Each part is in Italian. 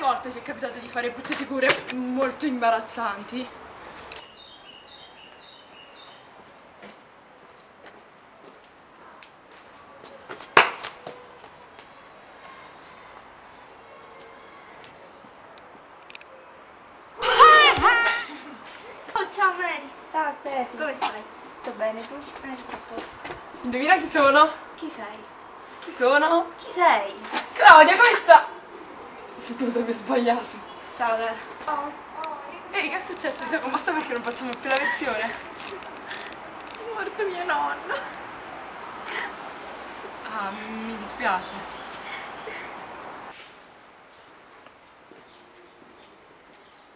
volte ci è capitato di fare brutte figure molto imbarazzanti. Oh, ciao Mary. Ciao Steffi. Come stai? Tutto bene tu? A posto. Indovina chi sono? Chi sei? Chi sono? Chi sei? Claudia, come sta? Scusa, mi ho sbagliato. Ciao Vera. Ehi, che è successo? Sei commossa perché non facciamo più la versione? È morta mia nonna. Ah, mi dispiace.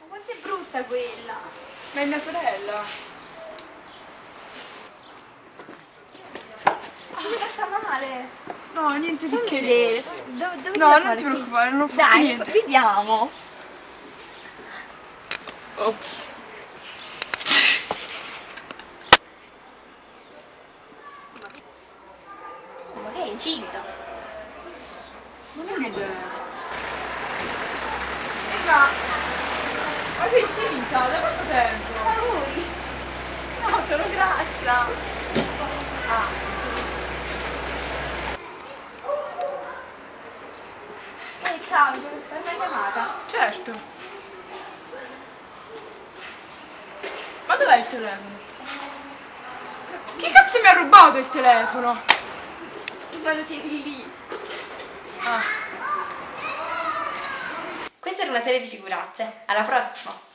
Ma quanto è brutta quella? Ma è mia sorella. Ti sta male. No, niente di che. Vedere. Dove No, non ti preoccupare, non ho fatto Dai, niente. vediamo. Ops. Ma che è incinta? Non ho un'idea. Ma sei incinta? Da quanto tempo? Ma lui? No, sono grassa. Ah. Ehi, Claudio, per una chiamata. Certo. Ma dov'è il telefono? Chi cazzo mi ha rubato il telefono? Me lo tieni lì. Ah. Questa era una serie di figuracce. Alla prossima!